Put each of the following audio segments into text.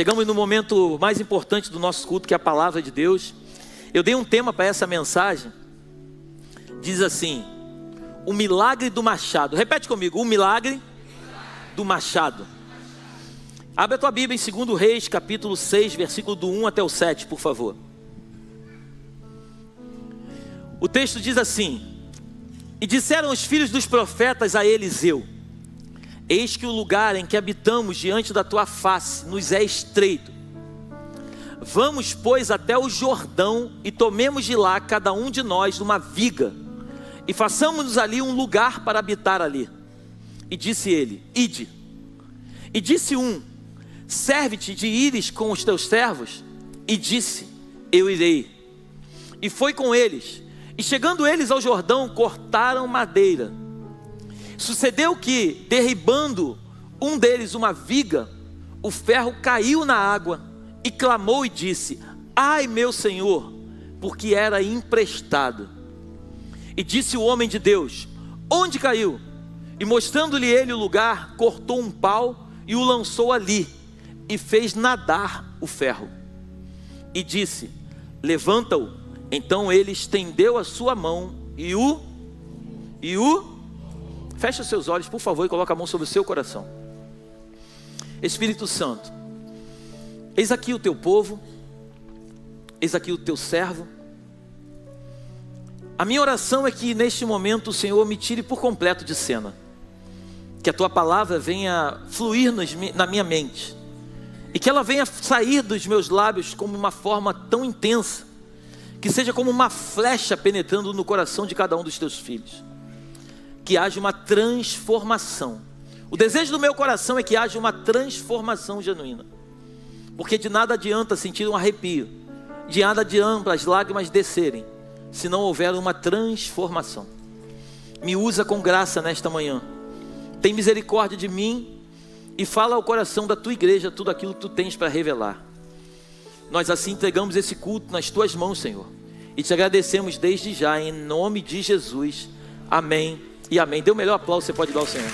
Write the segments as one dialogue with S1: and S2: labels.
S1: Chegamos no momento mais importante do nosso culto, que é a palavra de Deus. Eu dei um tema para essa mensagem. Diz assim: o milagre do machado. Repete comigo: o milagre do machado. Abre a tua Bíblia em 2 Reis, capítulo 6, versículo do 1 até o 7, por favor. O texto diz assim: e disseram os filhos dos profetas a Eliseu: eis que o lugar em que habitamos diante da tua face nos é estreito. Vamos, pois, até o Jordão e tomemos de lá cada um de nós uma viga e façamos-nos ali um lugar para habitar ali. E disse ele: ide. E disse um: serve-te de ires com os teus servos? E disse: eu irei. E foi com eles. E chegando eles ao Jordão, cortaram madeira. Sucedeu que, derribando um deles uma viga, o ferro caiu na água e clamou e disse: ai, meu senhor, porque era emprestado. E disse o homem de Deus: onde caiu? E mostrando-lhe ele o lugar, cortou um pau e o lançou ali e fez nadar o ferro. E disse: levanta-o. Então ele estendeu a sua mão e fecha os seus olhos, por favor, e coloca a mão sobre o seu coração. Espírito Santo, eis aqui o teu povo, eis aqui o teu servo. A minha oração é que neste momento o Senhor me tire por completo de cena, que a tua palavra venha fluir na minha mente, e que ela venha sair dos meus lábios como uma forma tão intensa, que seja como uma flecha penetrando no coração de cada um dos teus filhos. Que haja uma transformação. O desejo do meu coração é que haja uma transformação genuína, porque de nada adianta sentir um arrepio, de nada adianta as lágrimas descerem, se não houver uma transformação. Me usa com graça nesta manhã, tem misericórdia de mim e fala ao coração da tua igreja tudo aquilo que tu tens para revelar. Nós assim entregamos esse culto nas tuas mãos, Senhor, e te agradecemos desde já, em nome de Jesus, amém e amém. Dê o melhor aplauso que você pode dar ao Senhor.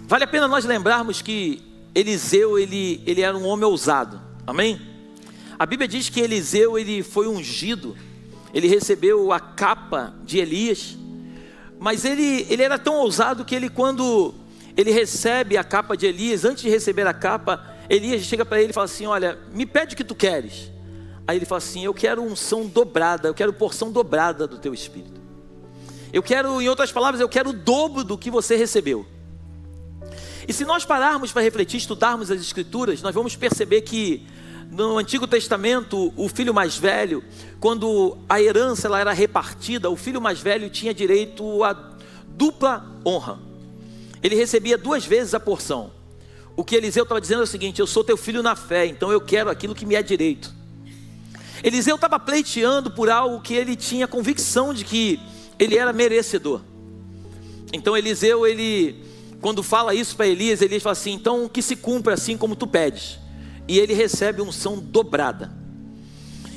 S1: Vale a pena nós lembrarmos que Eliseu, ele era um homem ousado, amém? A Bíblia diz que Eliseu, ele foi ungido, ele recebeu a capa de Elias, mas ele era tão ousado que quando ele recebe a capa de Elias, antes de receber a capa, Elias chega para ele e fala assim: olha, me pede o que tu queres. Aí ele fala assim: eu quero unção dobrada, eu quero porção dobrada do teu espírito. Eu quero, em outras palavras, eu quero o dobro do que você recebeu. E se nós pararmos para refletir, estudarmos as escrituras, nós vamos perceber que no Antigo Testamento, o filho mais velho, quando a herança ela era repartida, o filho mais velho tinha direito a dupla honra. Ele recebia 2 vezes a porção. O que Eliseu estava dizendo é o seguinte: eu sou teu filho na fé, então eu quero aquilo que me é direito. Eliseu estava pleiteando por algo que ele tinha convicção de que ele era merecedor. Então Eliseu, quando fala isso para Elias, Elias fala assim: então que se cumpra assim como tu pedes. E ele recebe unção dobrada.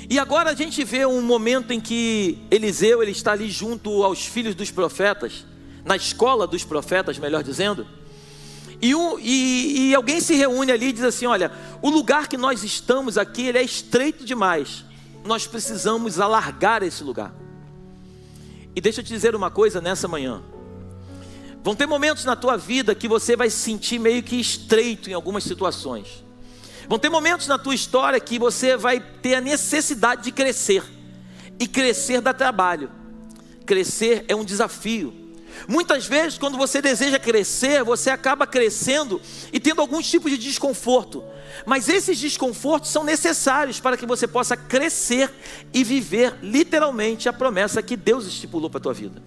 S1: E agora a gente vê um momento em que Eliseu, ele está ali junto aos filhos dos profetas, na escola dos profetas, melhor dizendo, e alguém se reúne ali e diz assim: olha, o lugar que nós estamos aqui, ele é estreito demais, nós precisamos alargar esse lugar. E deixa eu te dizer uma coisa nessa manhã: vão ter momentos na tua vida que você vai se sentir meio que estreito em algumas situações. Vão ter momentos na tua história que você vai ter a necessidade de crescer, e crescer dá trabalho, crescer é um desafio. Muitas vezes quando você deseja crescer, você acaba crescendo e tendo alguns tipos de desconforto, mas esses desconfortos são necessários para que você possa crescer e viver literalmente a promessa que Deus estipulou para a tua vida.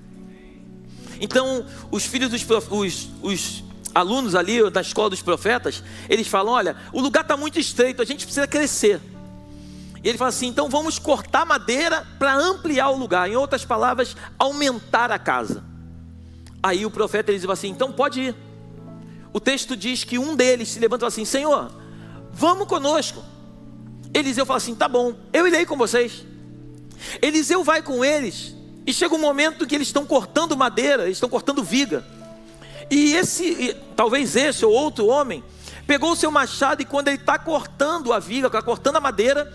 S1: Então os filhos os alunos ali da escola dos profetas, eles falam: olha, o lugar está muito estreito, a gente precisa crescer. E ele fala assim: então vamos cortar madeira para ampliar o lugar, em outras palavras, aumentar a casa. Aí o profeta diz assim: então pode ir. O texto diz que um deles se levanta e fala assim: Senhor, vamos conosco. Eliseu fala assim: tá bom, eu irei com vocês. Eliseu vai com eles, e chega um momento que eles estão cortando madeira, eles estão cortando viga. talvez esse ou outro homem, pegou o seu machado e quando ele está cortando a viga, está cortando a madeira,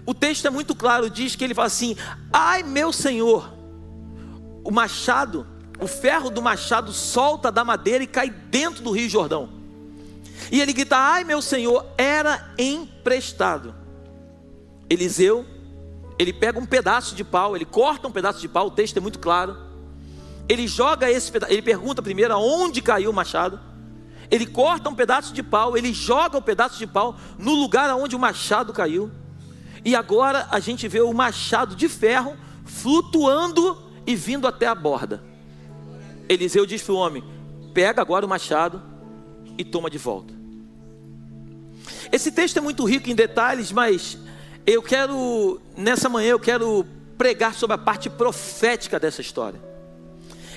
S1: o texto é muito claro, diz que ele fala assim: ai meu Senhor, o machado, o ferro do machado solta da madeira e cai dentro do Rio Jordão. E ele grita: ai meu Senhor, era emprestado. Eliseu, ele pega um pedaço de pau, ele corta um pedaço de pau, o texto é muito claro. Ele joga esse pedaço, ele pergunta primeiro aonde caiu o machado. Ele corta um pedaço de pau, ele joga o pedaço de pau no lugar onde o machado caiu. E agora a gente vê o machado de ferro flutuando e vindo até a borda. Eliseu diz para o homem: pega agora o machado e toma de volta. Esse texto é muito rico em detalhes, mas nessa manhã eu quero pregar sobre a parte profética dessa história.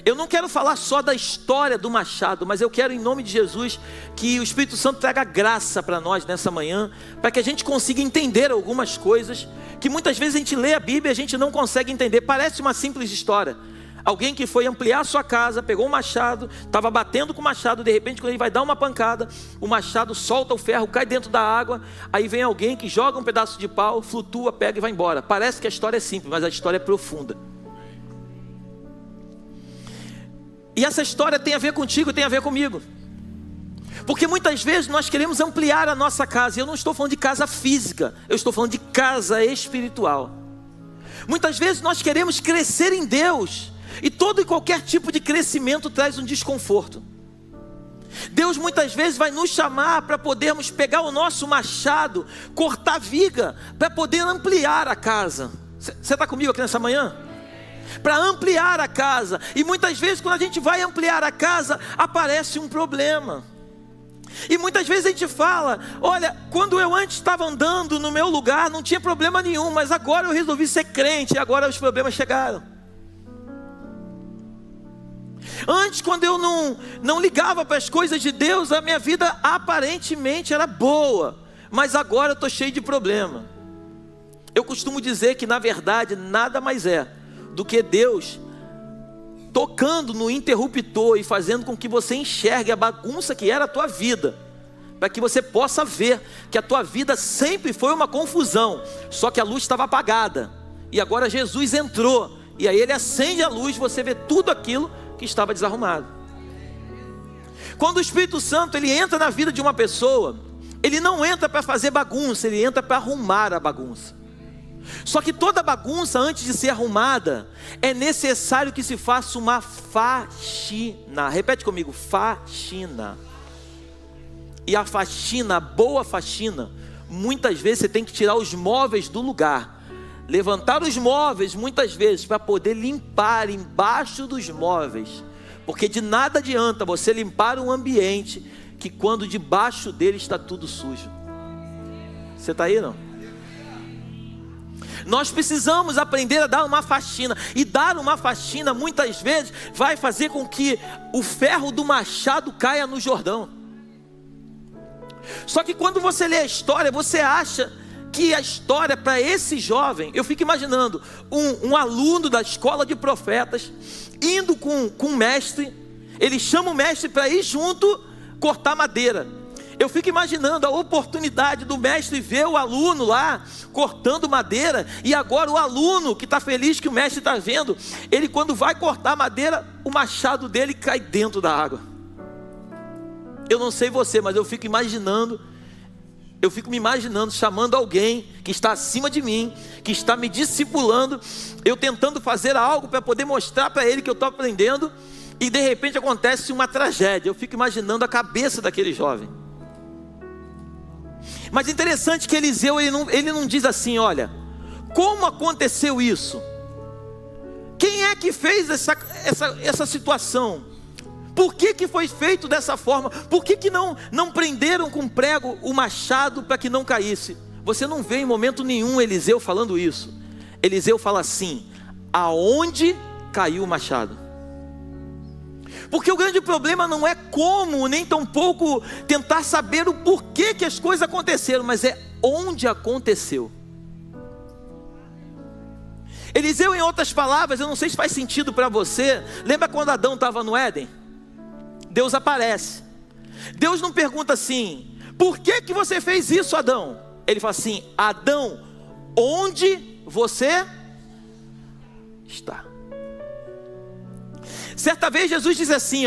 S1: Eu não quero falar só da história do machado, mas eu quero, em nome de Jesus, que o Espírito Santo traga graça para nós nessa manhã, para que a gente consiga entender algumas coisas, que muitas vezes a gente lê a Bíblia e a gente não consegue entender. Parece uma simples história. Alguém que foi ampliar a sua casa, pegou um machado, estava batendo com o machado, de repente quando ele vai dar uma pancada, o machado solta o ferro, cai dentro da água, aí vem alguém que joga um pedaço de pau, flutua, pega e vai embora. Parece que a história é simples, mas a história é profunda. E essa história tem a ver contigo, tem a ver comigo. Porque muitas vezes nós queremos ampliar a nossa casa. E eu não estou falando de casa física, eu estou falando de casa espiritual. Muitas vezes nós queremos crescer em Deus, e todo e qualquer tipo de crescimento traz um desconforto. Deus muitas vezes vai nos chamar para podermos pegar o nosso machado, cortar viga, para poder ampliar a casa. Você está comigo aqui nessa manhã? Para ampliar a casa. E muitas vezes quando a gente vai ampliar a casa, aparece um problema. E muitas vezes a gente fala: olha, quando eu antes estava andando no meu lugar, não tinha problema nenhum, mas agora eu resolvi ser crente e agora os problemas chegaram. Antes, quando eu não ligava para as coisas de Deus, a minha vida aparentemente era boa, mas agora eu estou cheio de problema. Eu costumo dizer que na verdade nada mais é do que Deus tocando no interruptor e fazendo com que você enxergue a bagunça que era a tua vida, para que você possa ver que a tua vida sempre foi uma confusão, só que a luz estava apagada, e agora Jesus entrou, e aí Ele acende a luz, você vê tudo aquilo que estava desarrumado. Quando o Espírito Santo ele entra na vida de uma pessoa, ele não entra para fazer bagunça, ele entra para arrumar a bagunça. Só que toda bagunça, antes de ser arrumada, é necessário que se faça uma faxina. Repete comigo: faxina. E a faxina, a boa faxina, muitas vezes você tem que tirar os móveis do lugar, levantar os móveis muitas vezes para poder limpar embaixo dos móveis, porque de nada adianta você limpar um ambiente que quando debaixo dele está tudo sujo. Você está aí, não? Nós precisamos aprender a dar uma faxina. E dar uma faxina muitas vezes vai fazer com que o ferro do machado caia no Jordão. Só que quando você lê a história, você acha que a história para esse jovem, eu fico imaginando um aluno da escola de profetas indo com um mestre. Ele chama o mestre para ir junto cortar madeira. Eu fico imaginando a oportunidade do mestre ver o aluno lá cortando madeira, e agora o aluno que está feliz que o mestre está vendo, ele quando vai cortar madeira, o machado dele cai dentro da água. Eu não sei você, mas eu fico me imaginando chamando alguém que está acima de mim, que está me discipulando, eu tentando fazer algo para poder mostrar para ele que eu estou aprendendo, e de repente acontece uma tragédia. Eu fico imaginando a cabeça daquele jovem. Mas interessante que Eliseu, ele não diz assim: olha, como aconteceu isso? Quem é que fez essa situação? Por que foi feito dessa forma? Por que não prenderam com prego o machado para que não caísse? Você não vê em momento nenhum Eliseu falando isso. Eliseu fala assim: aonde caiu o machado? Porque o grande problema não é como, nem tampouco tentar saber o porquê que as coisas aconteceram, mas é onde aconteceu. Eliseu, em outras palavras, eu não sei se faz sentido para você. Lembra quando Adão estava no Éden? Deus aparece. Deus não pergunta assim: por que você fez isso, Adão? Ele fala assim: Adão, onde você está? Certa vez Jesus diz assim,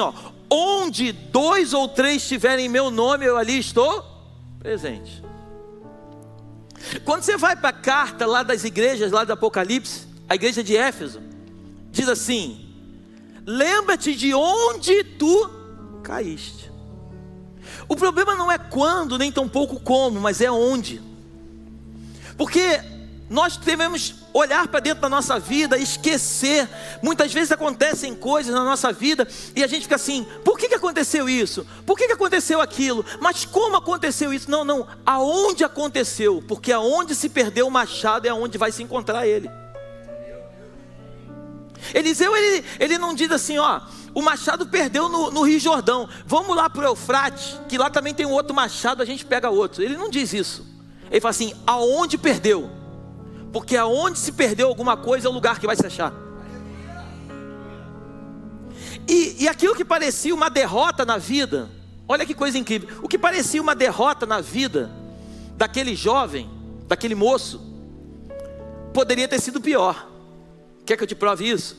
S1: onde 2 ou 3 estiverem em meu nome, eu ali estou presente. Quando você vai para a carta lá das igrejas, lá do Apocalipse, a igreja de Éfeso, diz assim: lembra-te de onde tu caíste. O problema não é quando, nem tampouco como, mas é onde. Porque nós devemos olhar para dentro da nossa vida e esquecer. Muitas vezes acontecem coisas na nossa vida e a gente fica assim: por que aconteceu isso? Por que aconteceu aquilo? Mas como aconteceu isso? Não, aonde aconteceu? Porque aonde se perdeu o machado é aonde vai se encontrar ele. Eliseu, ele não diz assim: o machado perdeu no Rio Jordão, vamos lá para o Eufrates, que lá também tem um outro machado, a gente pega outro. Ele não diz isso. Ele fala assim: aonde perdeu? Porque aonde se perdeu alguma coisa é o lugar que vai se achar. E aquilo que parecia uma derrota na vida, olha que coisa incrível, o que parecia uma derrota na vida daquele jovem, daquele moço, poderia ter sido pior. Quer que eu te prove isso?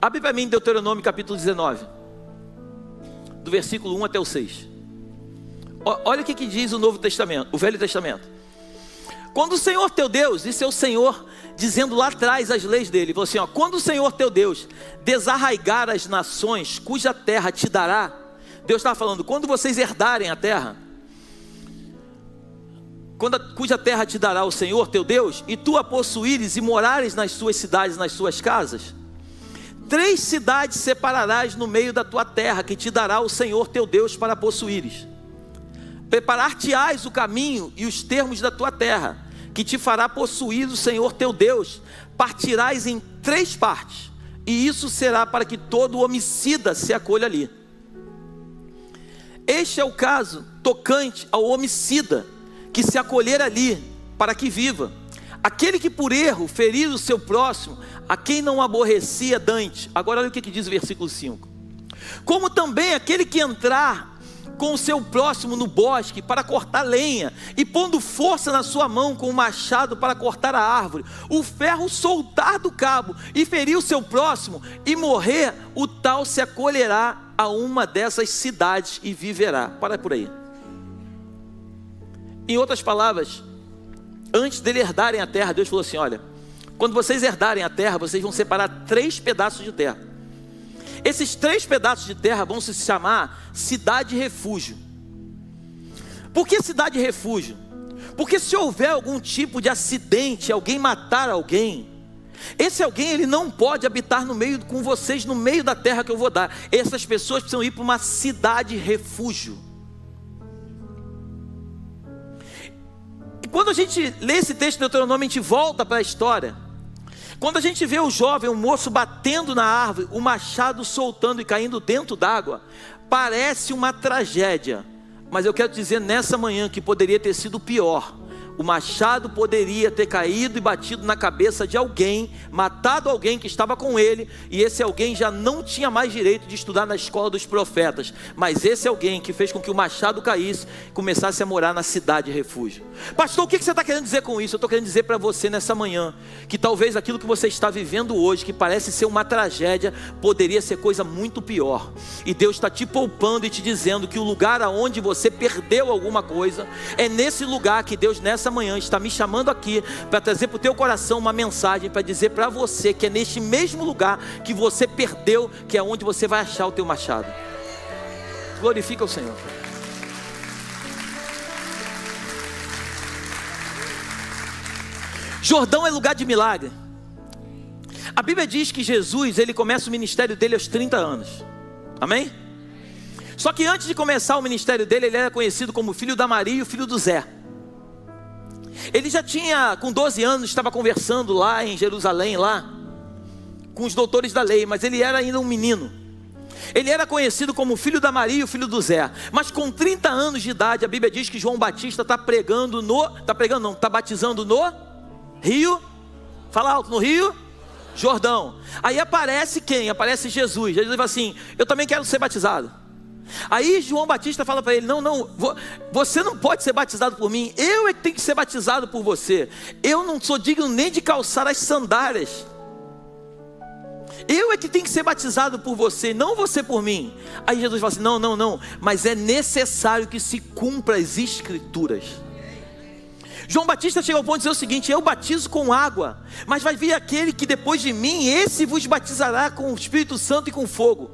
S1: Abre para mim Deuteronômio capítulo 19, do versículo 1 até o 6. Olha o que diz o Novo Testamento, o Velho Testamento. Quando o Senhor teu Deus, isso é o Senhor dizendo lá atrás as leis dele, falou assim: quando o Senhor teu Deus desarraigar as nações cuja terra te dará, Deus estava falando, quando vocês herdarem a terra, cuja terra te dará o Senhor teu Deus, e tu a possuíres e morares nas suas cidades, nas suas casas, 3 cidades separarás no meio da tua terra, que te dará o Senhor teu Deus para possuíres. Preparar-te-ás o caminho e os termos da tua terra, que te fará possuir o Senhor teu Deus. Partirás em 3 partes, e isso será para que todo homicida se acolha ali. Este é o caso tocante ao homicida que se acolher ali, para que viva. Aquele que por erro ferir o seu próximo, a quem não aborrecia dantes. Agora olha o que diz o versículo 5. Como também aquele que entrar com o seu próximo no bosque para cortar lenha, e pondo força na sua mão com o machado para cortar a árvore, o ferro soltar do cabo e ferir o seu próximo e morrer, o tal se acolherá a uma dessas cidades e viverá. Para por aí. Em outras palavras, antes dele herdarem a terra, Deus falou assim: olha, quando vocês herdarem a terra, vocês vão separar 3 pedaços de terra. Esses 3 pedaços de terra vão se chamar cidade refúgio. Por que cidade refúgio? Porque se houver algum tipo de acidente, alguém matar alguém, esse alguém ele não pode habitar no meio com vocês, no meio da terra que eu vou dar. Essas pessoas precisam ir para uma cidade refúgio. E quando a gente lê esse texto de Deuteronômio, a gente volta para a história. Quando a gente vê o jovem, o moço batendo na árvore, o machado soltando e caindo dentro d'água, parece uma tragédia. Mas eu quero dizer nessa manhã que poderia ter sido pior. O machado poderia ter caído e batido na cabeça de alguém, matado alguém que estava com ele, e esse alguém já não tinha mais direito de estudar na escola dos profetas. Mas esse alguém que fez com que o machado caísse, começasse a morar na cidade refúgio. Pastor, o que você está querendo dizer com isso? Eu estou querendo dizer para você nessa manhã, que talvez aquilo que você está vivendo hoje, que parece ser uma tragédia, poderia ser coisa muito pior. E Deus está te poupando e te dizendo que o lugar aonde você perdeu alguma coisa, é nesse lugar que Deus nessa manhã está me chamando aqui para trazer para o teu coração uma mensagem para dizer para você que é neste mesmo lugar que você perdeu, que é onde você vai achar o teu machado. Glorifica o Senhor. Jordão é lugar de milagre. A Bíblia diz que Jesus, ele começa o ministério dele aos 30 anos. Amém? Só que antes de começar o ministério dele, ele era conhecido como filho da Maria e o filho do Zé. Ele já tinha, com 12 anos, estava conversando lá em Jerusalém, lá, com os doutores da lei, mas ele era ainda um menino. Ele era conhecido como filho da Maria e o filho do Zé. Mas com 30 anos de idade, a Bíblia diz que João Batista está batizando no Rio, fala alto, no Rio Jordão. Aí aparece quem? Aparece Jesus. Jesus fala assim: eu também quero ser batizado. Aí João Batista fala para ele: não, você não pode ser batizado por mim, eu é que tenho que ser batizado por você. Eu não sou digno nem de calçar as sandálias. Eu é que tenho que ser batizado por você, não você por mim. Aí Jesus fala assim: não, mas é necessário que se cumpra as escrituras. João Batista chega ao ponto de dizer o seguinte: eu batizo com água, mas vai vir aquele que depois de mim, esse vos batizará com o Espírito Santo e com fogo.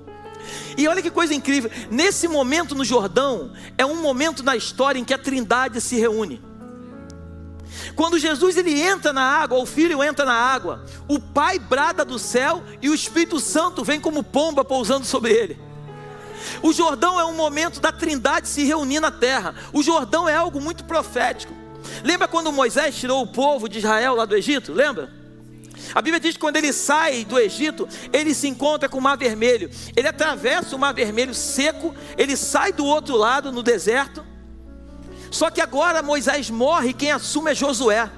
S1: E olha que coisa incrível, nesse momento no Jordão, é um momento na história em que a Trindade se reúne. Quando Jesus ele entra na água, o Filho entra na água, o Pai brada do céu e o Espírito Santo vem como pomba pousando sobre ele. O Jordão é um momento da Trindade se reunir na terra. O Jordão é algo muito profético. Lembra quando Moisés tirou o povo de Israel lá do Egito? Lembra? A Bíblia diz que quando ele sai do Egito, ele se encontra com o Mar Vermelho. Ele atravessa o Mar Vermelho seco, ele sai do outro lado no deserto. Só que agora Moisés morre e quem assume é Josué.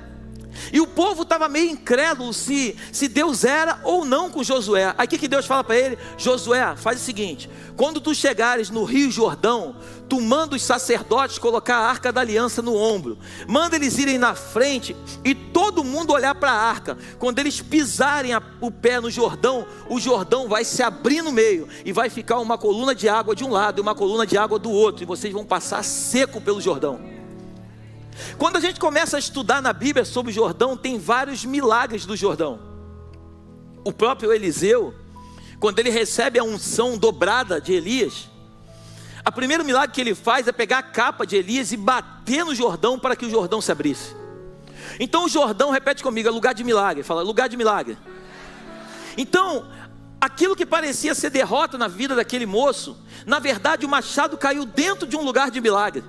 S1: E o povo estava meio incrédulo se Deus era ou não com Josué. Aí o que Deus fala para ele? Josué, faz o seguinte: quando tu chegares no Rio Jordão, tu manda os sacerdotes colocar a arca da aliança no ombro. Manda eles irem na frente e todo mundo olhar para a arca. Quando eles pisarem o pé no Jordão, o Jordão vai se abrir no meio e vai ficar uma coluna de água de um lado e uma coluna de água do outro. E vocês vão passar seco pelo Jordão. Quando a gente começa a estudar na Bíblia sobre o Jordão, tem vários milagres do Jordão. O próprio Eliseu, quando ele recebe a unção dobrada de Elias, o primeiro milagre que ele faz é pegar a capa de Elias e bater no Jordão para que o Jordão se abrisse. Então o Jordão, repete comigo, é lugar de milagre. Fala, lugar de milagre. Então, aquilo que parecia ser derrota na vida daquele moço, na verdade o machado caiu dentro de um lugar de milagre.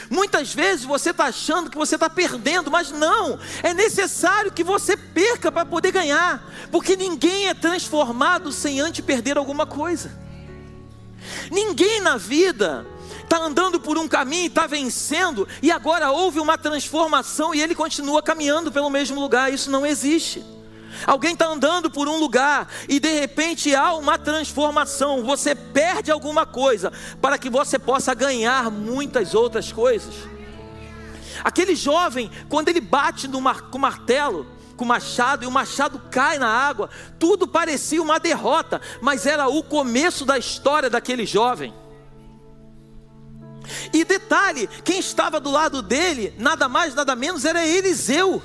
S1: Muitas vezes você está achando que você está perdendo, mas não, é necessário que você perca para poder ganhar, porque ninguém é transformado sem antes perder alguma coisa. Ninguém na vida está andando por um caminho e está vencendo, e agora houve uma transformação e ele continua caminhando pelo mesmo lugar. Isso não existe. Alguém está andando por um lugar e de repente há uma transformação. Você perde alguma coisa para que você possa ganhar muitas outras coisas. Aquele jovem, quando ele bate com o martelo, com o machado, e o machado cai na água, tudo parecia uma derrota, mas era o começo da história daquele jovem. E detalhe, quem estava do lado dele, nada mais, nada menos, era Eliseu.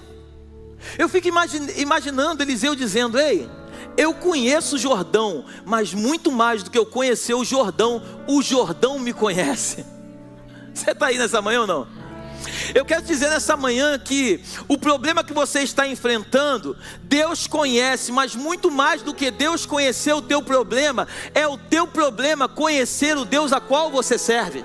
S1: Eu fico imaginando Eliseu dizendo: ei, eu conheço o Jordão, mas muito mais do que eu conhecer o Jordão me conhece. Você está aí nessa manhã ou não? Eu quero dizer nessa manhã que o problema que você está enfrentando, Deus conhece, mas muito mais do que Deus conhecer o teu problema, é o teu problema conhecer o Deus a qual você serve.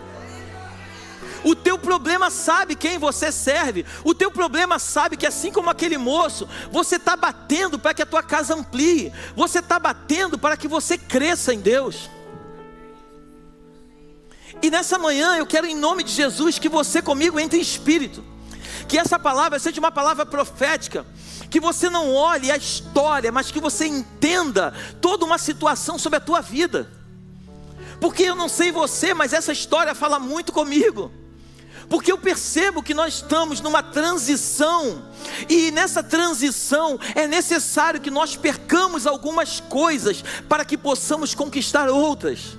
S1: O teu problema sabe quem você serve. O teu problema sabe que assim como aquele moço, você está batendo para que a tua casa amplie. Você está batendo para que você cresça em Deus. E nessa manhã eu quero, em nome de Jesus, que você comigo entre em espírito. Que essa palavra seja uma palavra profética. Que você não olhe a história, mas que você entenda toda uma situação sobre a tua vida. Porque eu não sei você, mas essa história fala muito comigo. Porque eu percebo que nós estamos numa transição, e nessa transição é necessário que nós percamos algumas coisas para que possamos conquistar outras.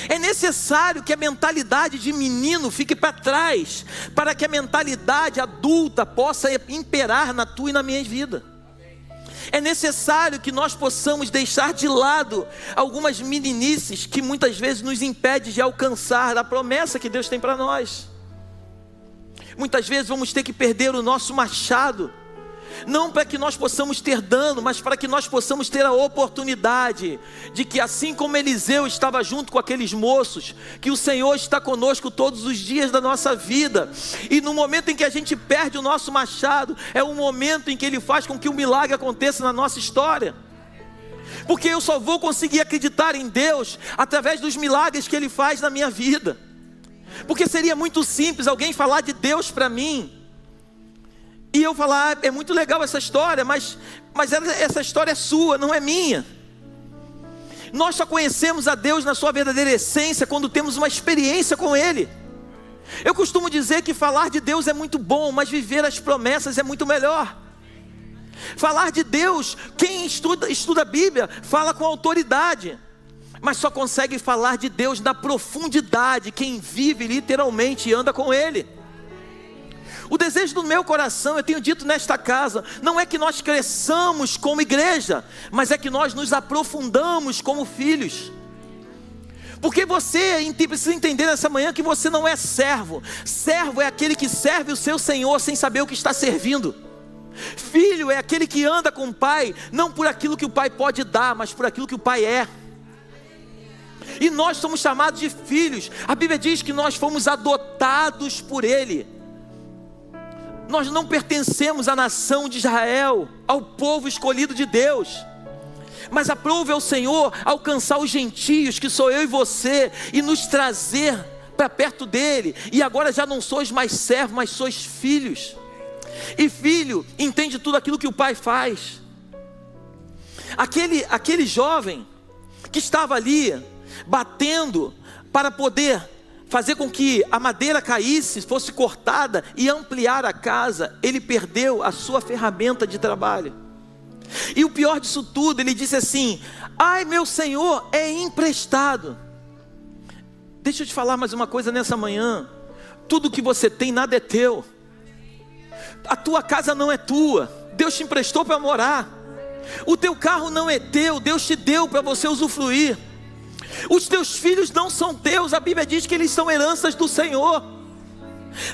S1: É necessário que a mentalidade de menino fique para trás, para que a mentalidade adulta possa imperar na tua e na minha vida. É necessário que nós possamos deixar de lado algumas meninices que muitas vezes nos impedem de alcançar a promessa que Deus tem para nós. Muitas vezes vamos ter que perder o nosso machado, não para que nós possamos ter dano, mas para que nós possamos ter a oportunidade de que, assim como Eliseu estava junto com aqueles moços, que o Senhor está conosco todos os dias da nossa vida. E no momento em que a gente perde o nosso machado, é o momento em que Ele faz com que o milagre aconteça na nossa história. Porque eu só vou conseguir acreditar em Deus através dos milagres que Ele faz na minha vida. Porque seria muito simples alguém falar de Deus para mim e eu falar: é muito legal essa história, mas essa história é sua, não é minha. Nós só conhecemos a Deus na sua verdadeira essência quando temos uma experiência com Ele. Eu costumo dizer que falar de Deus é muito bom, mas viver as promessas é muito melhor. Falar de Deus, quem estuda a Bíblia, fala com autoridade, mas só consegue falar de Deus na profundidade quem vive literalmente e anda com Ele. O desejo do meu coração, eu tenho dito nesta casa, não é que nós cresçamos como igreja, mas é que nós nos aprofundamos como filhos. Porque você precisa entender nessa manhã que você não é servo. Servo é aquele que serve o seu Senhor sem saber o que está servindo. Filho é aquele que anda com o Pai, não por aquilo que o Pai pode dar, mas por aquilo que o Pai é. E nós somos chamados de filhos. A Bíblia diz que nós fomos adotados por Ele. Nós não pertencemos à nação de Israel, ao povo escolhido de Deus. Mas aprove ao Senhor alcançar os gentios, que sou eu e você, e nos trazer para perto dEle. E agora já não sois mais servos, mas sois filhos. E filho entende tudo aquilo que o pai faz. Aquele jovem que estava ali batendo para poder fazer com que a madeira caísse, fosse cortada e ampliar a casa, ele perdeu a sua ferramenta de trabalho. E o pior disso tudo, ele disse assim: ai, meu Senhor, é emprestado. Deixa eu te falar mais uma coisa nessa manhã. Tudo que você tem, nada é teu. A tua casa não é tua, Deus te emprestou para morar. O teu carro não é teu, Deus te deu para você usufruir. Os teus filhos não são teus, a Bíblia diz que eles são heranças do Senhor.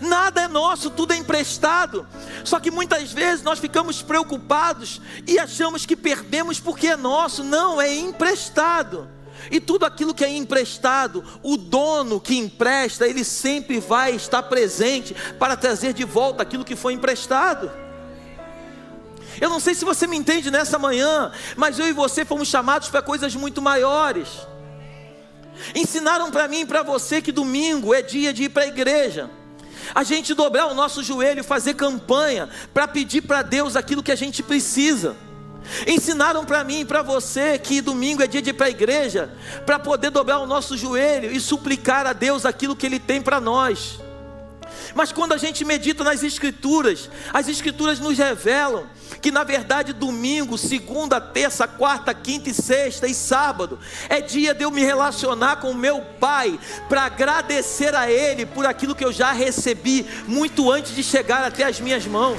S1: Nada é nosso, tudo é emprestado. Só que muitas vezes nós ficamos preocupados e achamos que perdemos porque é nosso. Não, é emprestado. E tudo aquilo que é emprestado, o dono que empresta, ele sempre vai estar presente para trazer de volta aquilo que foi emprestado. Eu não sei se você me entende nessa manhã, mas eu e você fomos chamados para coisas muito maiores. Ensinaram para mim e para você que domingo é dia de ir para a igreja, a gente dobrar o nosso joelho e fazer campanha para pedir para Deus aquilo que a gente precisa. Ensinaram para mim e para você que domingo é dia de ir para a igreja para poder dobrar o nosso joelho e suplicar a Deus aquilo que Ele tem para nós. Mas quando a gente medita nas Escrituras, as Escrituras nos revelam que na verdade domingo, segunda, terça, quarta, quinta e sexta e sábado é dia de eu me relacionar com o meu Pai para agradecer a Ele por aquilo que eu já recebi muito antes de chegar até as minhas mãos.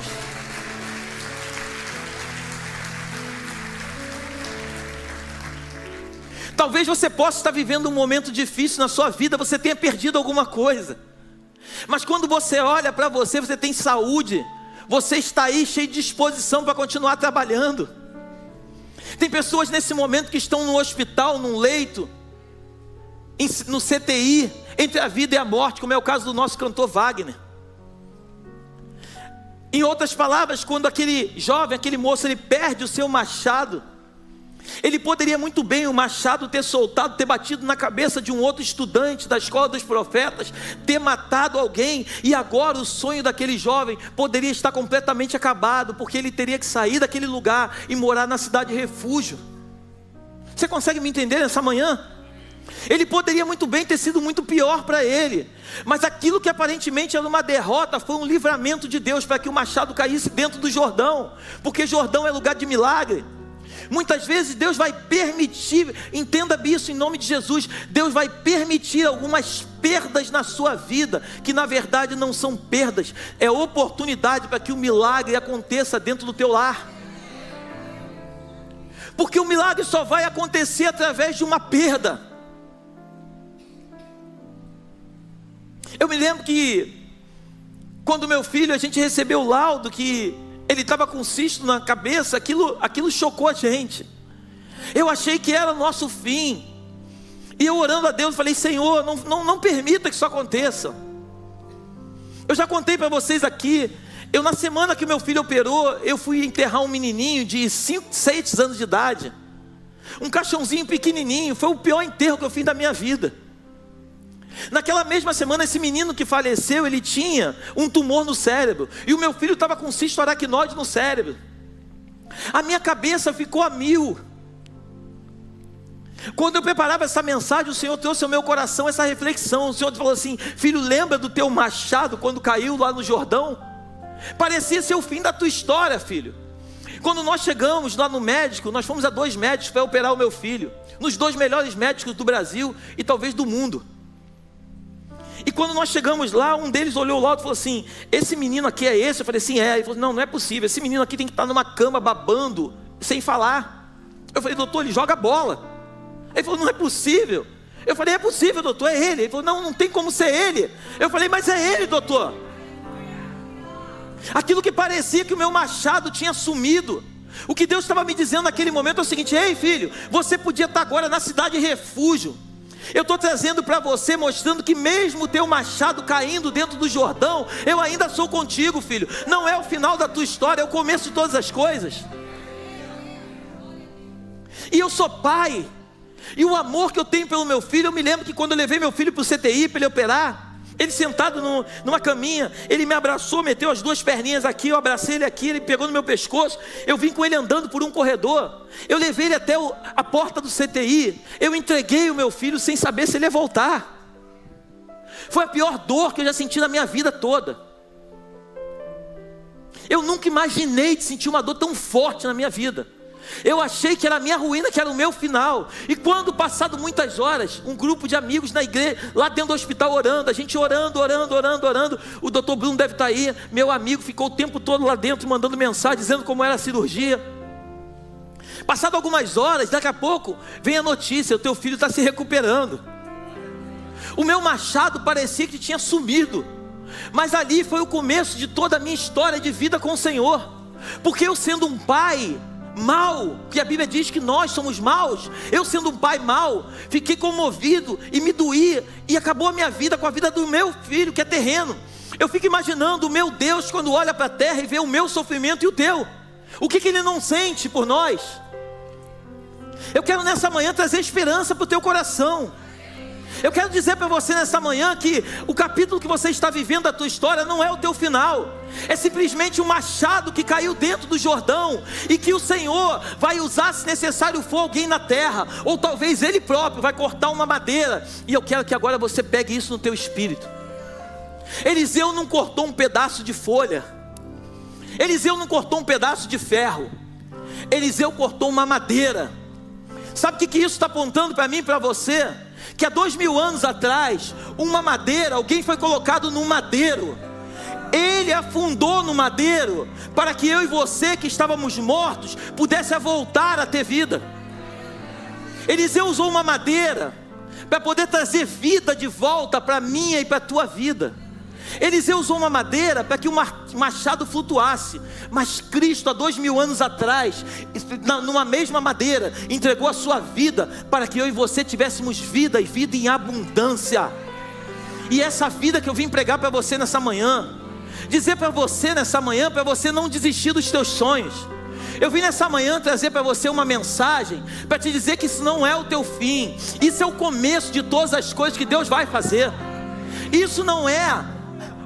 S1: Talvez você possa estar vivendo um momento difícil na sua vida, você tenha perdido alguma coisa. Mas quando você olha para você, você tem saúde, você está aí cheio de disposição para continuar trabalhando. Tem pessoas nesse momento que estão no hospital, num leito, no CTI, entre a vida e a morte, como é o caso do nosso cantor Wagner. Em outras palavras, quando aquele jovem, aquele moço, ele perde o seu machado, ele poderia muito bem o machado ter soltado, ter batido na cabeça de um outro estudante da escola dos profetas, ter matado alguém, e agora o sonho daquele jovem poderia estar completamente acabado, porque ele teria que sair daquele lugar e morar na cidade de refúgio. Você consegue me entender nessa manhã? Ele poderia muito bem ter sido muito pior para ele, mas aquilo que aparentemente era uma derrota foi um livramento de Deus para que o machado caísse dentro do Jordão, porque Jordão é lugar de milagre. Muitas vezes Deus vai permitir, entenda isso em nome de Jesus, Deus vai permitir algumas perdas na sua vida, que na verdade não são perdas, é oportunidade para que o milagre aconteça dentro do teu lar. Porque o milagre só vai acontecer através de uma perda. Eu me lembro que quando meu filho, a gente recebeu o laudo que ele estava com um cisto na cabeça, aquilo chocou a gente. Eu achei que era o nosso fim. E eu orando a Deus, falei: Senhor, não permita que isso aconteça. Eu já contei para vocês aqui, na semana que meu filho operou, eu fui enterrar um menininho de 5, 6 anos de idade. Um caixãozinho pequenininho, foi o pior enterro que eu fiz da minha vida. Naquela mesma semana, esse menino que faleceu, ele tinha um tumor no cérebro, e o meu filho estava com cisto aracnoide no cérebro. A minha cabeça ficou a mil. Quando eu preparava essa mensagem, o Senhor trouxe ao meu coração essa reflexão. O Senhor falou assim: filho, lembra do teu machado quando caiu lá no Jordão? Parecia ser o fim da tua história, filho. Quando nós chegamos lá no médico, nós fomos a 2 médicos para operar o meu filho, nos 2 melhores médicos do Brasil e talvez do mundo. E quando nós chegamos lá, um deles olhou lá e falou assim: esse menino aqui é esse? Eu falei assim, é. Ele falou: não é possível, esse menino aqui tem que estar numa cama babando, sem falar. Eu falei: doutor, ele joga bola. Ele falou: não é possível. Eu falei: é possível, doutor, é ele. Ele falou: não tem como ser ele. Eu falei: mas é ele, doutor. Aquilo que parecia que o meu machado tinha sumido, o que Deus estava me dizendo naquele momento é o seguinte: ei, filho, você podia estar agora na cidade de refúgio. Eu estou trazendo para você, mostrando que mesmo o teu machado caindo dentro do Jordão, eu ainda sou contigo, filho. Não é o final da tua história, é o começo de todas as coisas. E eu sou pai, e o amor que eu tenho pelo meu filho, eu me lembro que quando eu levei meu filho para o CTI, para ele operar, ele sentado numa caminha, ele me abraçou, meteu as 2 perninhas aqui, eu abracei ele aqui, ele pegou no meu pescoço, eu vim com ele andando por um corredor, eu levei ele até a porta do CTI, eu entreguei o meu filho sem saber se ele ia voltar. Foi a pior dor que eu já senti na minha vida toda. Eu nunca imaginei de sentir uma dor tão forte na minha vida. Eu achei que era a minha ruína, que era o meu final. E quando, passado muitas horas, um grupo de amigos na igreja, lá dentro do hospital orando, a gente orando, o doutor Bruno deve estar aí, meu amigo, ficou o tempo todo lá dentro, mandando mensagem, dizendo como era a cirurgia. Passado algumas horas, daqui a pouco, vem a notícia: o teu filho está se recuperando. O meu machado parecia que tinha sumido, mas ali foi o começo de toda a minha história de vida com o Senhor. Porque eu, sendo um pai mal, que a Bíblia diz que nós somos maus, eu sendo um pai mau, fiquei comovido e me doía, e acabou a minha vida com a vida do meu filho, que é terreno. Eu fico imaginando o meu Deus quando olha para a terra e vê o meu sofrimento e o teu. O que ele não sente por nós? Eu quero nessa manhã trazer esperança para o teu coração. Eu quero dizer para você nessa manhã que o capítulo que você está vivendo da tua história não é o teu final. É simplesmente um machado que caiu dentro do Jordão, e que o Senhor vai usar, se necessário for, alguém na terra, ou talvez Ele próprio vai cortar uma madeira. E eu quero que agora você pegue isso no teu espírito. Eliseu não cortou um pedaço de folha, Eliseu não cortou um pedaço de ferro, Eliseu cortou uma madeira. Sabe o que isso está apontando para mim e para você? Que há 2000 anos atrás, uma madeira, alguém foi colocado num madeiro, ele afundou no madeiro, para que eu e você que estávamos mortos, pudesse voltar a ter vida. Eliseu usou uma madeira, para poder trazer vida de volta para a minha e para a tua vida. Eliseu usou uma madeira para que o machado flutuasse, mas Cristo há 2000 anos atrás, numa mesma madeira, entregou a sua vida, para que eu e você tivéssemos vida, e vida em abundância. E essa vida que eu vim pregar para você nessa manhã, dizer para você nessa manhã, para você não desistir dos teus sonhos. Eu vim nessa manhã trazer para você uma mensagem, para te dizer que isso não é o teu fim, isso é o começo de todas as coisas que Deus vai fazer. Isso não é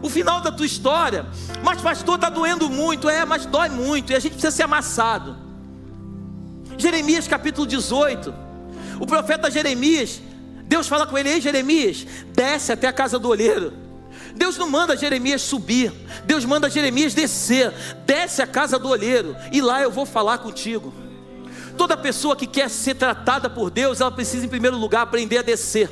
S1: o final da tua história. Mas pastor, está doendo muito. Mas dói muito, e a gente precisa ser amassado. Jeremias capítulo 18, o profeta Jeremias, Deus fala com ele: ei Jeremias, desce até a casa do olheiro. Deus não manda Jeremias subir, Deus manda Jeremias descer. Desce a casa do olheiro, e lá eu vou falar contigo. Toda pessoa que quer ser tratada por Deus, ela precisa em primeiro lugar aprender a descer,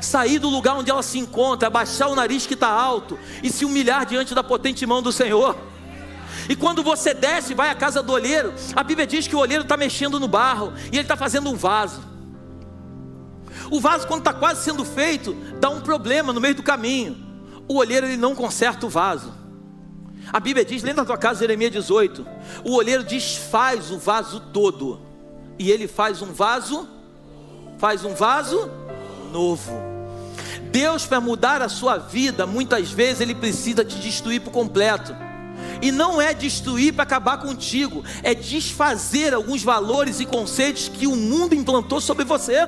S1: sair do lugar onde ela se encontra, abaixar o nariz que está alto e se humilhar diante da potente mão do Senhor. E quando você desce e vai à casa do olheiro, a Bíblia diz que o olheiro está mexendo no barro, e ele está fazendo um vaso. O vaso, quando está quase sendo feito, dá um problema no meio do caminho. O olheiro, ele não conserta o vaso. A Bíblia diz, lembra da tua casa, Jeremias 18, o olheiro desfaz o vaso todo, e ele faz um vaso novo. Deus, para mudar a sua vida, muitas vezes Ele precisa te destruir por completo. E não é destruir para acabar contigo, é desfazer alguns valores e conceitos que o mundo implantou sobre você.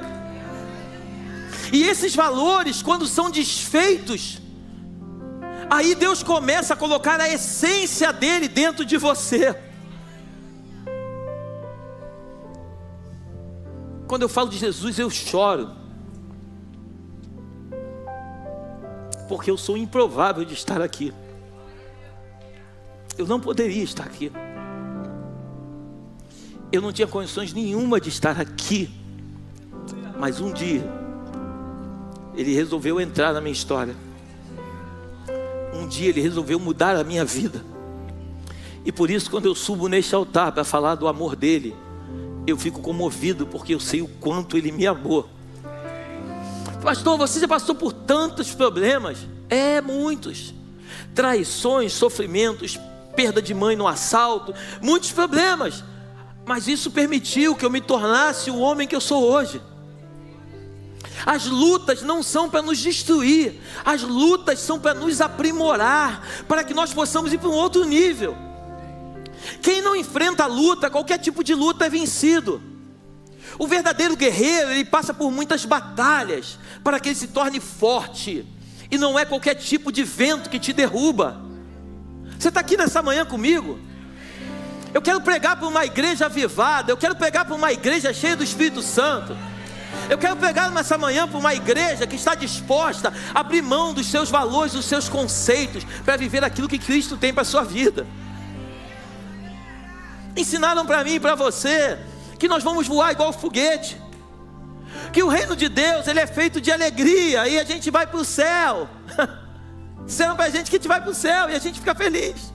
S1: E esses valores, quando são desfeitos, aí Deus começa a colocar a essência dele dentro de você. Quando eu falo de Jesus, eu choro. Porque eu sou improvável de estar aqui. Eu não poderia estar aqui. Eu não tinha condições nenhuma de estar aqui. Mas um dia, Ele resolveu entrar na minha história. Um dia Ele resolveu mudar a minha vida. E por isso, quando eu subo neste altar para falar do amor dEle, eu fico comovido, porque eu sei o quanto Ele me amou. Pastor, você já passou por tantos problemas? Muitos. Traições, sofrimentos, perda de mãe no assalto, muitos problemas. Mas isso permitiu que eu me tornasse o homem que eu sou hoje. As lutas não são para nos destruir. As lutas são para nos aprimorar, para que nós possamos ir para um outro nível. Quem não enfrenta a luta, qualquer tipo de luta, é vencido. O verdadeiro guerreiro, ele passa por muitas batalhas para que ele se torne forte. E não é qualquer tipo de vento que te derruba. Você está aqui nessa manhã comigo? Eu quero pregar para uma igreja avivada. Eu quero pregar para uma igreja cheia do Espírito Santo. Eu quero pregar nessa manhã para uma igreja que está disposta a abrir mão dos seus valores, dos seus conceitos, para viver aquilo que Cristo tem para a sua vida. Ensinaram para mim e para você que nós vamos voar igual foguete, que o reino de Deus, ele é feito de alegria, e a gente vai para o céu. Disseram para a gente que a gente vai para o céu e a gente fica feliz.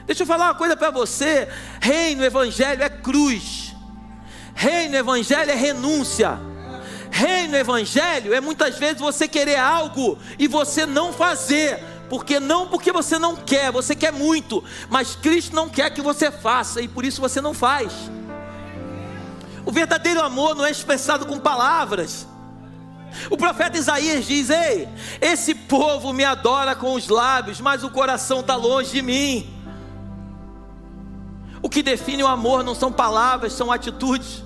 S1: Deixa eu falar uma coisa para você. Reino, evangelho é cruz. Reino, evangelho é renúncia. Reino, evangelho é muitas vezes você querer algo e você não fazer. Porque você não quer, você quer muito, mas Cristo não quer que você faça, e por isso você não faz. O verdadeiro amor não é expressado com palavras. O profeta Isaías diz: ei, esse povo me adora com os lábios, mas o coração está longe de mim. O que define o amor não são palavras, são atitudes.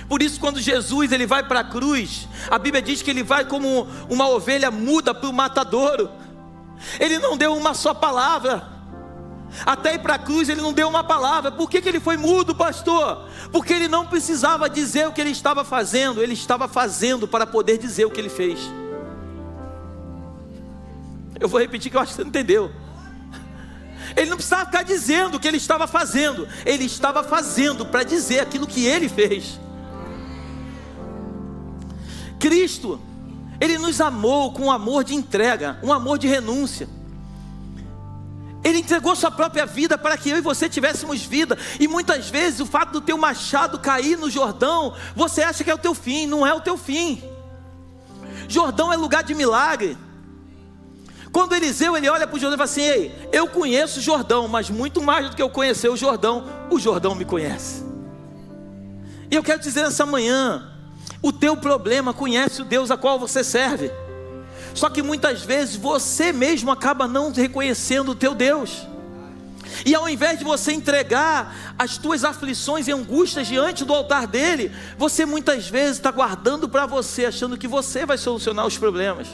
S1: Por isso, quando Jesus ele vai para a cruz, a Bíblia diz que ele vai como uma ovelha muda para o matadouro. Ele não deu uma só palavra. Até ir para a cruz ele não deu uma palavra. Por que ele foi mudo, pastor? Porque ele não precisava dizer o que ele estava fazendo. Ele estava fazendo para poder dizer o que ele fez. Eu vou repetir, que eu acho que você não entendeu. Ele não precisava ficar dizendo o que ele estava fazendo. Ele estava fazendo para dizer aquilo que ele fez. Cristo, ele nos amou com um amor de entrega, um amor de renúncia. Ele entregou sua própria vida para que eu e você tivéssemos vida. E muitas vezes o fato do teu machado cair no Jordão, você acha que é o teu fim. Não é o teu fim. Jordão é lugar de milagre. Quando Eliseu ele olha para o Jordão e fala assim: ei, eu conheço o Jordão, mas muito mais do que eu conhecer o Jordão me conhece. E eu quero dizer nessa manhã, o teu problema conhece o Deus a qual você serve. Só que muitas vezes você mesmo acaba não reconhecendo o teu Deus. E ao invés de você entregar as tuas aflições e angústias diante do altar dele, você muitas vezes está guardando para você, achando que você vai solucionar os problemas.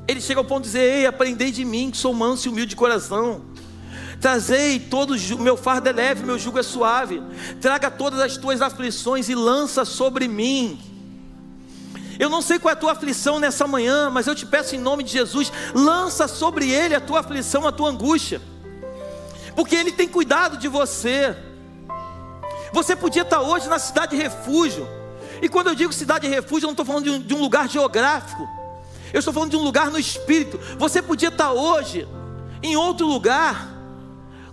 S1: Ele chega ao ponto de dizer: ei, aprendei de mim, que sou manso e humilde de coração. Trazei todos, o meu fardo é leve, meu jugo é suave. Traga todas as tuas aflições e lança sobre mim. Eu não sei qual é a tua aflição nessa manhã, mas eu te peço em nome de Jesus, lança sobre ele a tua aflição, a tua angústia, porque ele tem cuidado de você. Você podia estar hoje na cidade de refúgio, e quando eu digo cidade de refúgio, eu não estou falando de um lugar geográfico, eu estou falando de um lugar no espírito. Você podia estar hoje em outro lugar,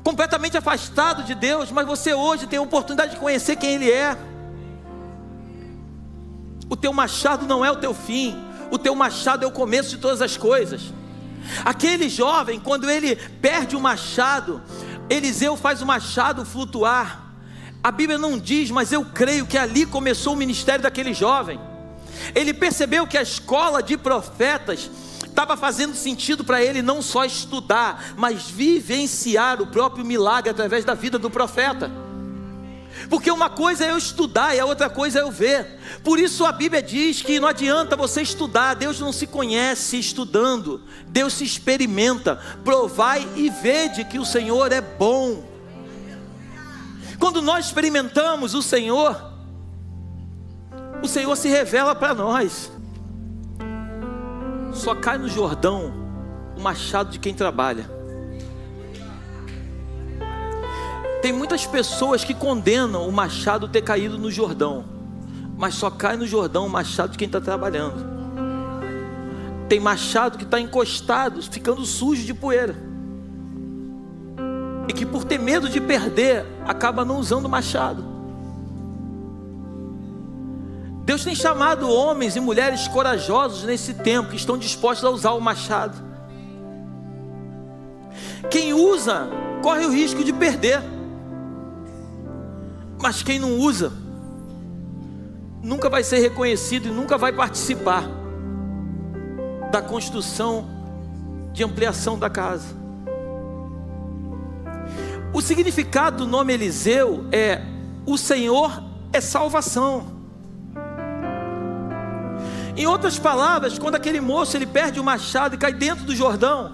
S1: completamente afastado de Deus, mas você hoje tem a oportunidade de conhecer quem ele é. O teu machado não é o teu fim. O teu machado é o começo de todas as coisas. Aquele jovem, quando ele perde o machado, Eliseu faz o machado flutuar. A Bíblia não diz, mas eu creio que ali começou o ministério daquele jovem. Ele percebeu que a escola de profetas estava fazendo sentido para ele não só estudar, mas vivenciar o próprio milagre através da vida do profeta. Porque uma coisa é eu estudar e a outra coisa é eu ver. Por isso a Bíblia diz que não adianta você estudar. Deus não se conhece estudando. Deus se experimenta. Provai e vede que o Senhor é bom. Quando nós experimentamos o Senhor, O Senhor se revela para nós. Só cai no Jordão o machado de quem trabalha. Tem muitas pessoas que condenam o machado ter caído no Jordão, mas só cai no Jordão o machado de quem está trabalhando. Tem machado que está encostado, ficando sujo de poeira, e que por ter medo de perder, acaba não usando o machado. Deus tem chamado homens e mulheres corajosos nesse tempo, que estão dispostos a usar o machado. Quem usa, corre o risco de perder. Mas quem não usa, nunca vai ser reconhecido e nunca vai participar da construção de ampliação da casa. O significado do nome Eliseu é: o Senhor é salvação. Em outras palavras, quando aquele moço ele perde o machado e cai dentro do Jordão,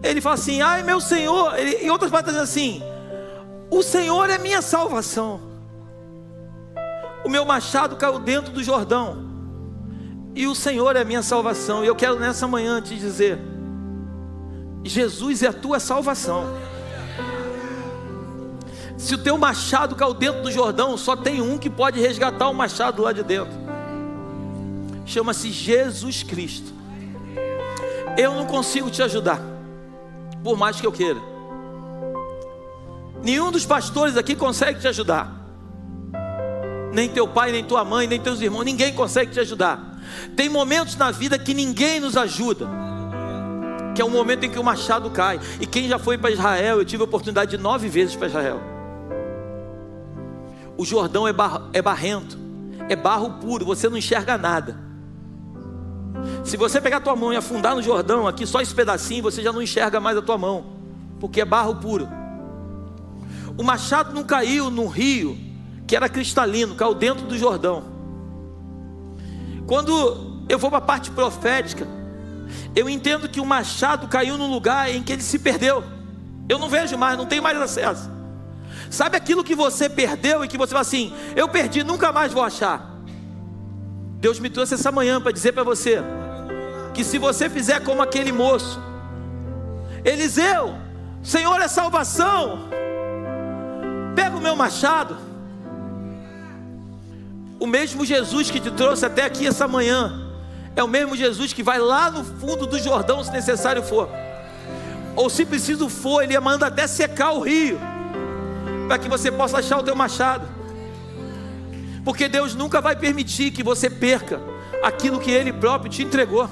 S1: ele fala assim: ai meu Senhor. Em outras palavras assim: o Senhor é minha salvação. O meu machado caiu dentro do Jordão, e o Senhor é a minha salvação. E eu quero nessa manhã te dizer: Jesus é a tua salvação. Se o teu machado caiu dentro do Jordão, só tem um que pode resgatar o machado lá de dentro. Chama-se Jesus Cristo. Eu não consigo te ajudar, por mais que eu queira. Nenhum dos pastores aqui consegue te ajudar. Nem teu pai, nem tua mãe, nem teus irmãos. Ninguém consegue te ajudar. Tem momentos na vida que ninguém nos ajuda, que é o momento em que o machado cai. E quem já foi para Israel, eu tive a oportunidade de 9 vezes para Israel. O Jordão é barrento, é barro puro, você não enxerga nada. Se você pegar a tua mão e afundar no Jordão, aqui só esse pedacinho, você já não enxerga mais a tua mão, porque é barro puro. O machado não caiu no rio, que era cristalino, caiu dentro do Jordão. Quando eu vou para a parte profética, eu entendo que o machado caiu num lugar em que ele se perdeu. Eu não vejo mais, não tenho mais acesso. Sabe aquilo que você perdeu e que você fala assim: eu perdi, nunca mais vou achar. Deus me trouxe essa manhã para dizer para você que se você fizer como aquele moço, Eliseu, Senhor é salvação, pega o meu machado. O mesmo Jesus que te trouxe até aqui essa manhã é o mesmo Jesus que vai lá no fundo do Jordão, se necessário for, ou se preciso for, Ele manda até secar o rio, para que você possa achar o teu machado. Porque Deus nunca vai permitir que você perca aquilo que Ele próprio te entregou.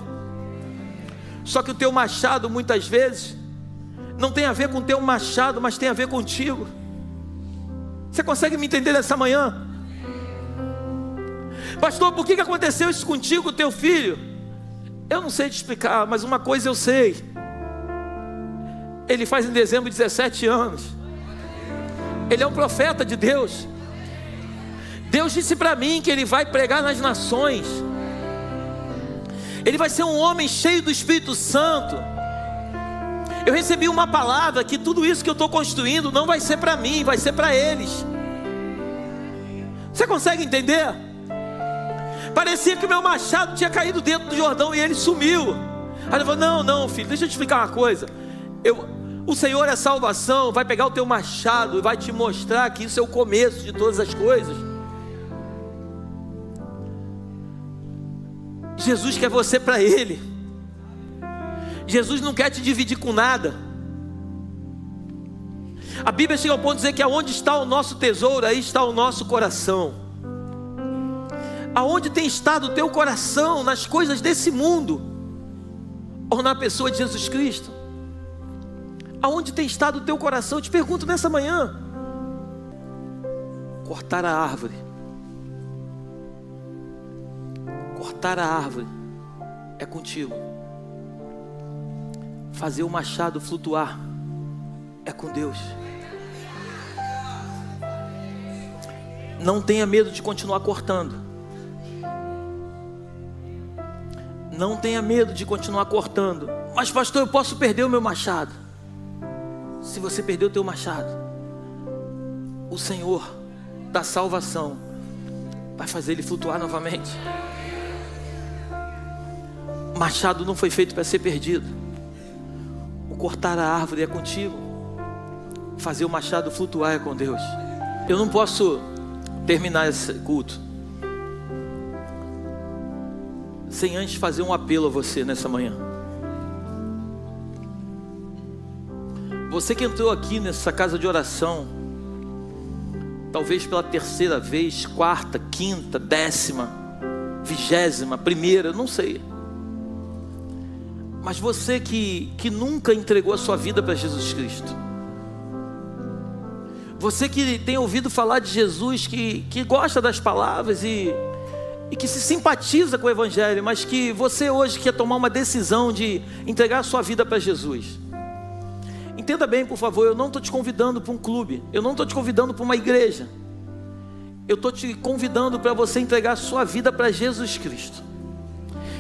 S1: Só que o teu machado muitas vezes não tem a ver com o teu machado, mas tem a ver contigo. Você consegue me entender nessa manhã? Pastor, por que aconteceu isso contigo, teu filho? Eu não sei te explicar, mas uma coisa eu sei: ele faz em dezembro 17 anos. Ele é um profeta de Deus. Deus disse para mim que ele vai pregar nas nações. Ele vai ser um homem cheio do Espírito Santo. Eu recebi uma palavra que tudo isso que eu estou construindo não vai ser para mim, vai ser para eles. Você consegue entender? Parecia que o meu machado tinha caído dentro do Jordão e ele sumiu. Aí ele falou: não filho, deixa eu te explicar uma coisa. O Senhor é salvação, vai pegar o teu machado e vai te mostrar que isso é o começo de todas as coisas. Jesus quer você para Ele. Jesus não quer te dividir com nada. A Bíblia chega ao ponto de dizer que aonde está o nosso tesouro, aí está o nosso coração. Aonde tem estado o teu coração? Nas coisas desse mundo ou na pessoa de Jesus Cristo? Aonde tem estado o teu coração? Eu te pergunto nessa manhã. Cortar a árvore. Cortar a árvore é contigo. Fazer o machado flutuar é com Deus. Não tenha medo de continuar cortando. Não tenha medo de continuar cortando. Mas pastor, eu posso perder o meu machado. Se você perder o teu machado, o Senhor da salvação vai fazer ele flutuar novamente. O machado não foi feito para ser perdido. O cortar a árvore é contigo. Fazer o machado flutuar é com Deus. Eu não posso terminar esse culto sem antes fazer um apelo a você nessa manhã. Você que entrou aqui nessa casa de oração, talvez pela terceira vez, quarta, quinta, 10ª, 21ª, eu não sei. Mas você que nunca entregou a sua vida para Jesus Cristo. Você que tem ouvido falar de Jesus, que gosta das palavras e que se simpatiza com o Evangelho, mas que você hoje quer tomar uma decisão de entregar a sua vida para Jesus. Entenda bem, por favor, eu não estou te convidando para um clube, eu não estou te convidando para uma igreja. Eu estou te convidando para você entregar a sua vida para Jesus Cristo.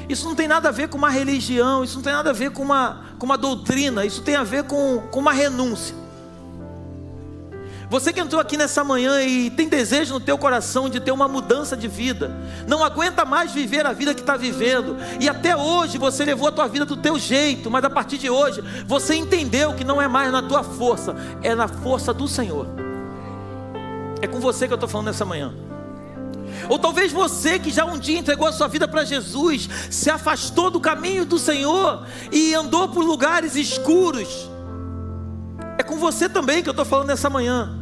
S1: Isso não tem nada a ver com uma religião, isso não tem nada a ver com uma doutrina, isso tem a ver com uma renúncia. Você que entrou aqui nessa manhã e tem desejo no teu coração de ter uma mudança de vida, não aguenta mais viver a vida que está vivendo, e até hoje você levou a tua vida do teu jeito, mas a partir de hoje você entendeu que não é mais na tua força, é na força do Senhor. É com você que eu estou falando nessa manhã. Ou talvez você que já um dia entregou a sua vida para Jesus, se afastou do caminho do Senhor e andou por lugares escuros. É com você também que eu estou falando nessa manhã.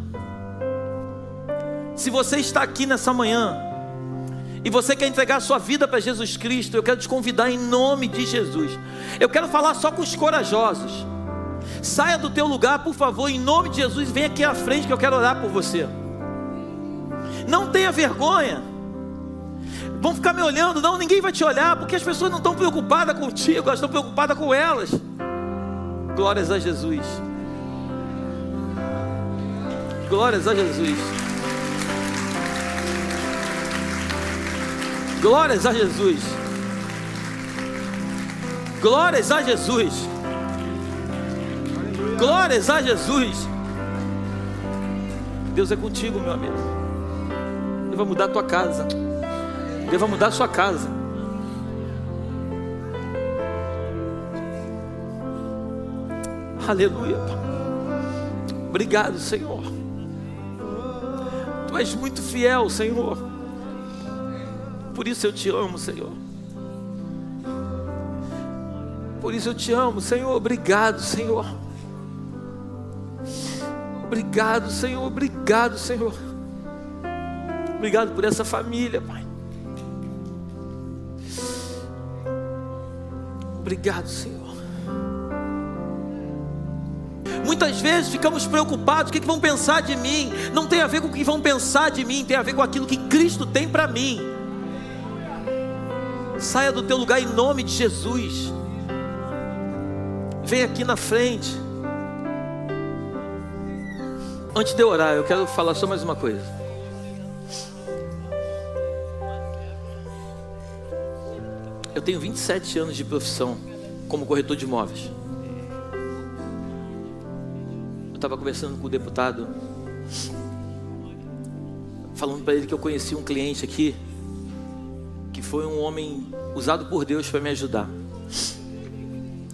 S1: Se você está aqui nessa manhã e você quer entregar a sua vida para Jesus Cristo, eu quero te convidar em nome de Jesus. Eu quero falar só com os corajosos. Saia do teu lugar, por favor, em nome de Jesus, vem aqui à frente que eu quero orar por você. Não tenha vergonha. Vão ficar me olhando? Não, ninguém vai te olhar, porque as pessoas não estão preocupadas contigo, elas estão preocupadas com elas. Glórias a Jesus. Glórias a Jesus. Glórias a Jesus. Glórias a Jesus. Glórias a Jesus. Deus é contigo, meu amigo. Ele vai mudar a tua casa. Ele vai mudar a sua casa. Aleluia. Obrigado, Senhor. Tu és muito fiel, Senhor. Por isso eu te amo, Senhor. Por isso eu te amo, Senhor. Obrigado, Senhor. Obrigado, Senhor. Obrigado, Senhor. Obrigado por essa família, Pai. Obrigado, Senhor. Muitas vezes ficamos preocupados, o que vão pensar de mim? Não tem a ver com o que vão pensar de mim, tem a ver com aquilo que Cristo tem para mim. Saia do teu lugar em nome de Jesus. Vem aqui na frente. Antes de eu orar, eu quero falar só mais uma coisa. Eu tenho 27 anos de profissão como corretor de imóveis. Eu estava conversando com o deputado, falando para ele que eu conheci um cliente aqui, que foi um homem usado por Deus para me ajudar.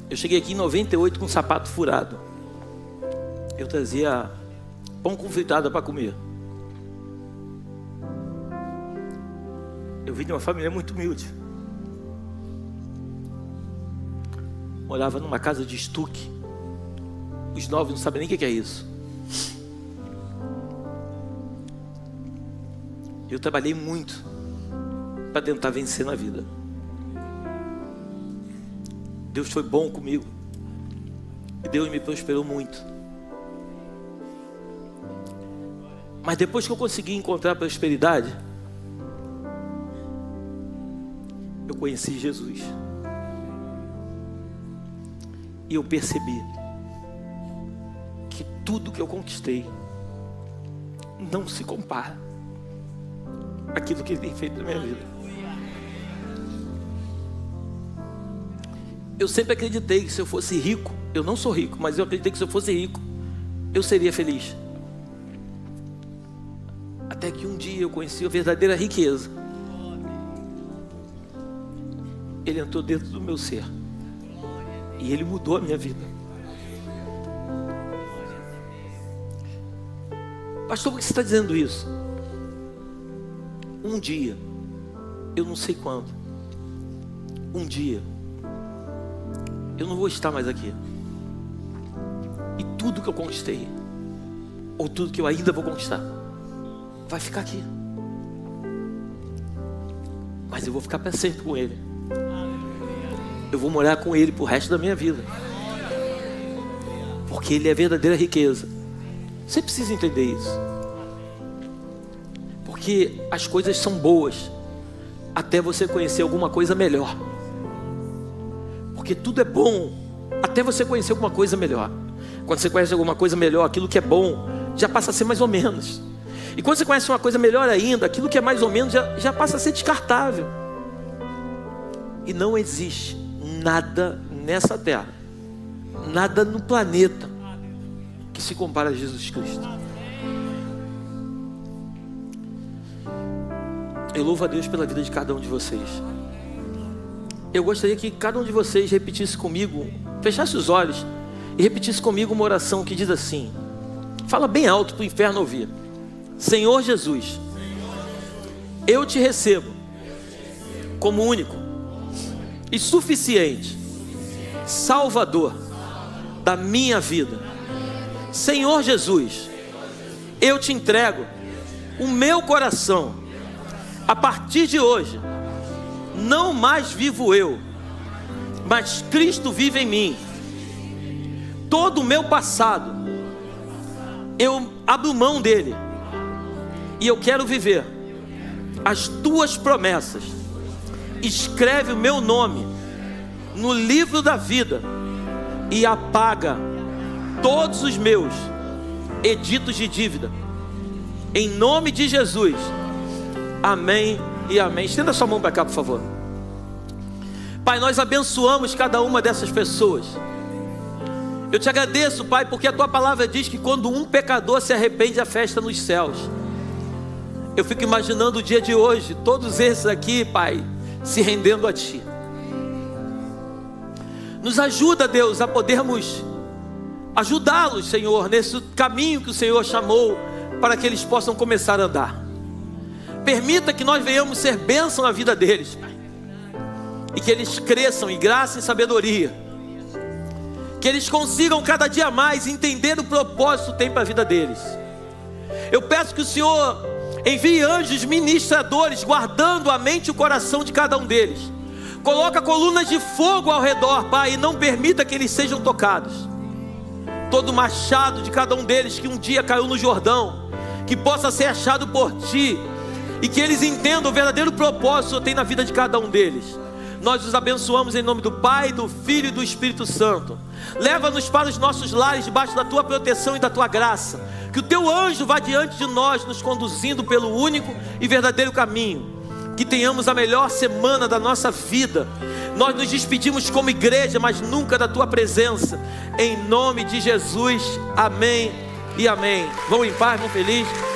S1: Eu cheguei aqui em 98 com um sapato furado. Eu trazia pão com fritada para comer. Eu vim de uma família muito humilde. Morava numa casa de estuque. Os novos não sabem nem o que é isso. Eu trabalhei muito para tentar vencer na vida. Deus foi bom comigo. E Deus me prosperou muito. Mas depois que eu consegui encontrar prosperidade, eu conheci Jesus. E eu percebi que tudo que eu conquistei não se compara àquilo que Ele tem feito na minha vida. Eu sempre acreditei que se eu fosse rico, eu não sou rico, mas eu acreditei que se eu fosse rico, eu seria feliz. Até que um dia eu conheci a verdadeira riqueza. Ele entrou dentro do meu ser. E Ele mudou a minha vida. Pastor, por que você está dizendo isso? Um dia, eu não sei quando, um dia, eu não vou estar mais aqui. E tudo que eu conquistei, ou tudo que eu ainda vou conquistar, vai ficar aqui. Mas eu vou ficar para sempre com Ele. Eu vou morar com Ele pro resto da minha vida. Porque Ele é a verdadeira riqueza. Você precisa entender isso. Porque as coisas são boas até você conhecer alguma coisa melhor. Porque tudo é bom até você conhecer alguma coisa melhor. Quando você conhece alguma coisa melhor, aquilo que é bom já passa a ser mais ou menos. E quando você conhece uma coisa melhor ainda, aquilo que é mais ou menos já passa a ser descartável. E não existe nada nessa terra, nada no planeta que se compara a Jesus Cristo. Eu louvo a Deus pela vida de cada um de vocês. Eu gostaria que cada um de vocês repetisse comigo, fechasse os olhos e repetisse comigo uma oração que diz assim, fala bem alto para o inferno ouvir: Senhor Jesus, eu te recebo como único e suficiente Salvador da minha vida. Senhor Jesus, eu te entrego o meu coração. A partir de hoje, não mais vivo eu, mas Cristo vive em mim. Todo o meu passado, eu abro mão dele e eu quero viver as tuas promessas. Escreve o meu nome no livro da vida e apaga todos os meus editos de dívida. Em nome de Jesus. Amém e amém. Estenda sua mão para cá, por favor. Pai, nós abençoamos cada uma dessas pessoas. Eu te agradeço, Pai, porque a tua palavra diz que quando um pecador se arrepende, a festa nos céus. Eu fico imaginando o dia de hoje, todos esses aqui, Pai, se rendendo a ti. Nos ajuda, Deus, a podermos ajudá-los, Senhor, nesse caminho que o Senhor chamou para que eles possam começar a andar. Permita que nós venhamos ser bênção na vida deles, Pai, e que eles cresçam em graça e sabedoria, que eles consigam cada dia mais entender o propósito que tem para a vida deles. Eu peço que o Senhor envie anjos ministradores, guardando a mente e o coração de cada um deles. Coloca colunas de fogo ao redor, Pai, e não permita que eles sejam tocados. Todo machado de cada um deles que um dia caiu no Jordão, que possa ser achado por Ti, e que eles entendam o verdadeiro propósito que tem na vida de cada um deles. Nós os abençoamos em nome do Pai, do Filho e do Espírito Santo. Leva-nos para os nossos lares debaixo da Tua proteção e da Tua graça. Que o Teu anjo vá diante de nós, nos conduzindo pelo único e verdadeiro caminho. Que tenhamos a melhor semana da nossa vida. Nós nos despedimos como igreja, mas nunca da Tua presença. Em nome de Jesus, amém e amém. Vão em paz, vão felizes.